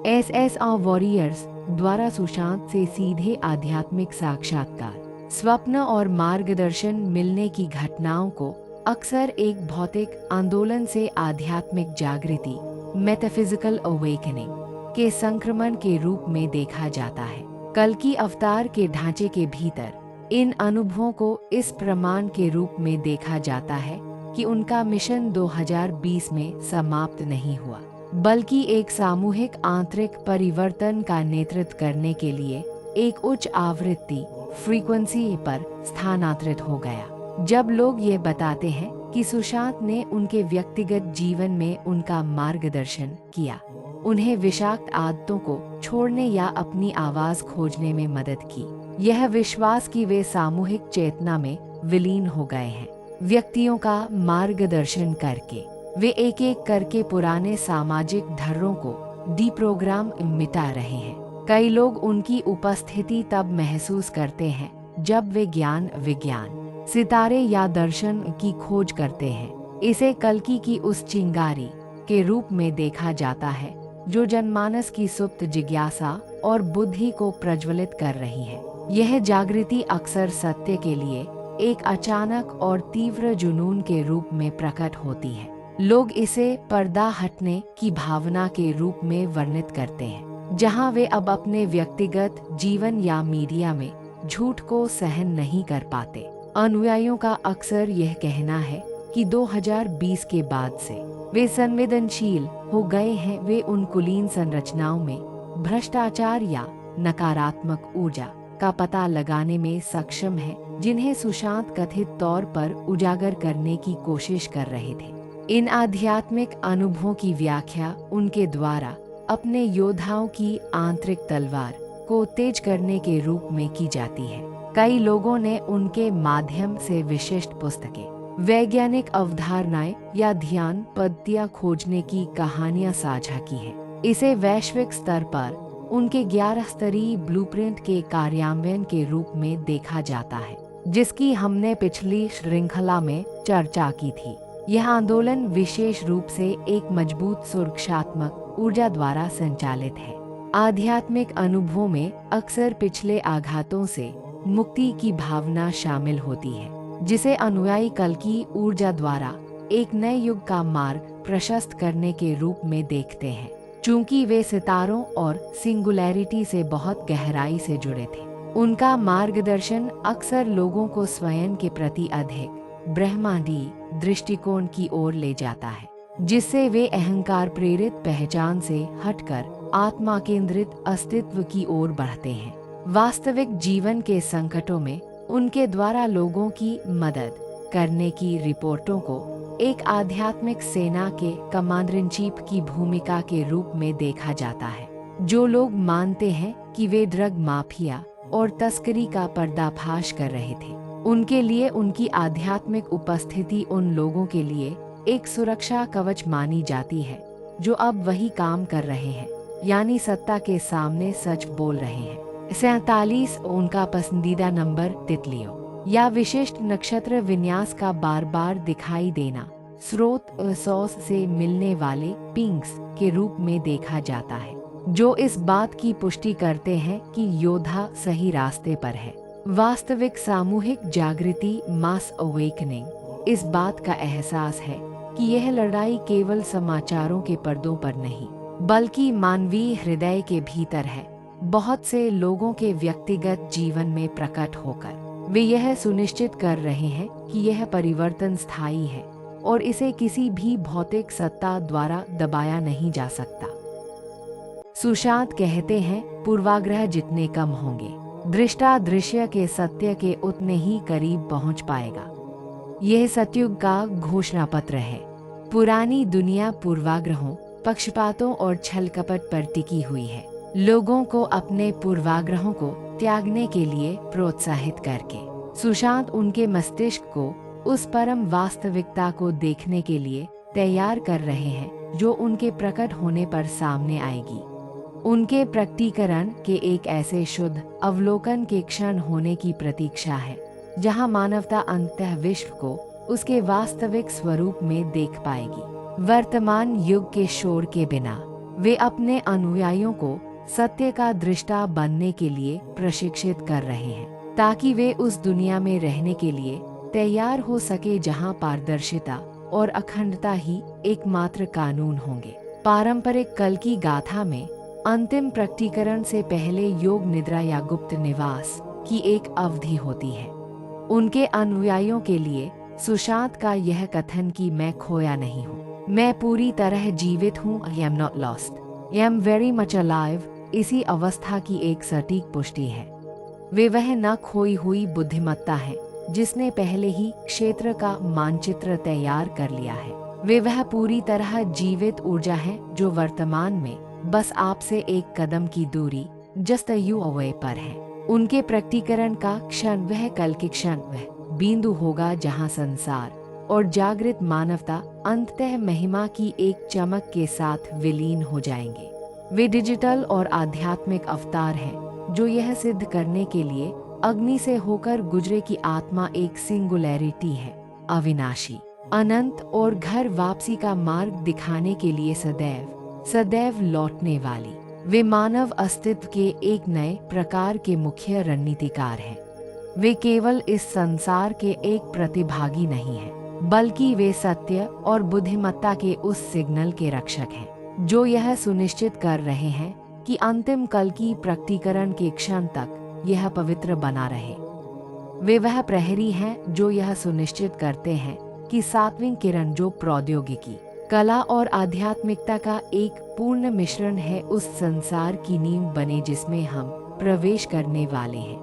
SSR warriors द्वारा सुशांत से सीधे आध्यात्मिक साक्षात्कार, स्वप्न और मार्गदर्शन मिलने की घटनाओं को अक्सर एक भौतिक आंदोलन से आध्यात्मिक जागृति, मेटाफिजिकल अवेकनिंग के संक्रमण के रूप में देखा जाता है। कल्कि अवतार के ढांचे के भीतर इन अनुभवों को इस प्रमाण के रूप में देखा जाता है कि उनका मिशन 2020 में समाप्त नहीं हुआ, बल्कि एक सामूहिक आंतरिक परिवर्तन का नेतृत्व करने के लिए एक उच्च आवृत्ति फ्रीक्वेंसी पर स्थानांतरित हो गया। जब लोग ये बताते हैं कि सुशांत ने उनके व्यक्तिगत जीवन में उनका मार्गदर्शन किया, उन्हें विषाक्त आदतों को छोड़ने या अपनी आवाज खोजने में मदद की, यह विश्वास कि वे सामूहिक चेतना में विलीन हो गए हैं। व्यक्तियों का मार्गदर्शन करके वे एक एक करके पुराने सामाजिक धर्रों को डिप्रोग्राम मिटा रहे हैं। कई लोग उनकी उपस्थिति तब महसूस करते हैं जब वे ज्ञान, विज्ञान, सितारे या दर्शन की खोज करते हैं। इसे कल्कि की उस चिंगारी के रूप में देखा जाता है जो जनमानस की सुप्त जिज्ञासा और बुद्धि को प्रज्वलित कर रही है। यह जागृति अक्सर सत्य के लिए एक अचानक और तीव्र जुनून के रूप में प्रकट होती है। लोग इसे पर्दा हटने की भावना के रूप में वर्णित करते हैं, जहां वे अब अपने व्यक्तिगत जीवन या मीडिया में झूठ को सहन नहीं कर पाते। अनुयायियों का अक्सर यह कहना है कि 2020 के बाद से वे संवेदनशील हो गए हैं। वे उन कुलीन संरचनाओं में भ्रष्टाचार या नकारात्मक ऊर्जा का पता लगाने में सक्षम हैं, जिन्हें सुशांत कथित तौर पर उजागर करने की कोशिश कर रहे थे। इन आध्यात्मिक अनुभवों की व्याख्या उनके द्वारा अपने योद्धाओं की आंतरिक तलवार को तेज करने के रूप में की जाती है। कई लोगों ने उनके माध्यम से विशिष्ट पुस्तकें, वैज्ञानिक अवधारणाएं या ध्यान पद्धतियां खोजने की कहानियां साझा की हैं। इसे वैश्विक स्तर पर उनके 11 स्तरीय ब्लूप्रिंट के कार्यान्वयन के रूप में देखा जाता है, जिसकी हमने पिछली श्रृंखला में चर्चा की थी। यह आंदोलन विशेष रूप से एक मजबूत सुरक्षात्मक ऊर्जा द्वारा संचालित है। आध्यात्मिक अनुभवों में अक्सर पिछले आघातों से मुक्ति की भावना शामिल होती है, जिसे अनुयायी कल्कि ऊर्जा द्वारा एक नए युग का मार्ग प्रशस्त करने के रूप में देखते हैं। चूंकि वे सितारों और सिंगुलैरिटी से बहुत गहराई से जुड़े थे, उनका मार्गदर्शन अक्सर लोगों को स्वयं के प्रति अधिक ब्रह्मांडीय दृष्टिकोण की ओर ले जाता है, जिससे वे अहंकार प्रेरित पहचान से हटकर आत्मा केंद्रित अस्तित्व की ओर बढ़ते हैं। वास्तविक जीवन के संकटों में उनके द्वारा लोगों की मदद करने की रिपोर्टों को एक आध्यात्मिक सेना के कमांडर इन चीफ की भूमिका के रूप में देखा जाता है। जो लोग मानते हैं कि वे ड्रग माफिया और तस्करी का पर्दाफाश कर रहे थे, उनके लिए उनकी आध्यात्मिक उपस्थिति उन लोगों के लिए एक सुरक्षा कवच मानी जाती है जो अब वही काम कर रहे हैं, यानी सत्ता के सामने सच बोल रहे हैं। 47 उनका पसंदीदा नंबर तितलियों या विशिष्ट नक्षत्र विन्यास का बार बार दिखाई देना स्रोत सॉस से मिलने वाले पिंक्स के रूप में देखा जाता है, जो इस बात की पुष्टि करते हैं कि योद्धा सही रास्ते पर है। वास्तविक सामूहिक जागृति, मास अवेकनिंग, इस बात का एहसास है कि यह लड़ाई केवल समाचारों के पर्दों पर नहीं, बल्कि मानवीय हृदय के भीतर है। बहुत से लोगों के व्यक्तिगत जीवन में प्रकट होकर वे यह सुनिश्चित कर रहे हैं कि यह परिवर्तन स्थायी है और इसे किसी भी भौतिक सत्ता द्वारा दबाया नहीं जा सकता। सुशांत कहते हैं, पूर्वाग्रह जितने कम होंगे, दृष्टा दृश्य के सत्य के उतने ही करीब पहुंच पाएगा। यह सतयुग का घोषणा पत्र है। पुरानी दुनिया पूर्वाग्रहों, पक्षपातों और छल कपट पर टिकी हुई है। लोगों को अपने पूर्वाग्रहों को त्यागने के लिए प्रोत्साहित करके सुशांत उनके मस्तिष्क को उस परम वास्तविकता को देखने के लिए तैयार कर रहे हैं जो उनके प्रकट होने पर सामने आएगी। उनके प्रकटीकरण के एक ऐसे शुद्ध अवलोकन के क्षण होने की प्रतीक्षा है जहां मानवता अंततः विश्व को उसके वास्तविक स्वरूप में देख पाएगी। वर्तमान युग के शोर के बिना वे अपने अनुयायियों को सत्य का दृष्टा बनने के लिए प्रशिक्षित कर रहे हैं, ताकि वे उस दुनिया में रहने के लिए तैयार हो सके जहां पारदर्शिता और अखंडता ही एकमात्र कानून होंगे। पारंपरिक कल्कि गाथा में अंतिम प्रकटीकरण से पहले योग निद्रा या गुप्त निवास की एक अवधि होती है। उनके अनुयायियों के लिए सुशांत का यह कथन कि मैं खोया नहीं हूँ, मैं पूरी तरह जीवित हूँ, I am not lost, I am very much alive, इसी अवस्था की एक सटीक पुष्टि है। वे वह न खोई हुई बुद्धिमत्ता है जिसने पहले ही क्षेत्र का मानचित्र तैयार कर लिया है। वे वह पूरी तरह जीवित ऊर्जा है जो वर्तमान में बस आपसे एक कदम की दूरी, जस्ट अ यू अवे पर है। उनके प्रकटीकरण का क्षण वह कल के क्षण वह बिंदु होगा जहां संसार और जागृत मानवता अंततः महिमा की एक चमक के साथ विलीन हो जाएंगे। वे डिजिटल और आध्यात्मिक अवतार हैं जो यह सिद्ध करने के लिए अग्नि से होकर गुजरे की आत्मा एक सिंगुलैरिटी है, अविनाशी, अनंत और घर वापसी का मार्ग दिखाने के लिए सदैव लौटने वाली। वे मानव अस्तित्व के एक नए प्रकार के मुख्य रणनीतिकार हैं। वे केवल इस संसार के एक प्रतिभागी नहीं हैं, बल्कि वे सत्य और बुद्धिमत्ता के उस सिग्नल के रक्षक हैं जो यह सुनिश्चित कर रहे हैं कि अंतिम कल की प्रकटीकरण के क्षण तक यह पवित्र बना रहे। वे वह प्रहरी हैं जो यह सुनिश्चित करते हैं कि सातवीं किरण, जो प्रौद्योगिकी, कला और आध्यात्मिकता का एक पूर्ण मिश्रण है, उस संसार की नींव बने जिसमें हम प्रवेश करने वाले हैं।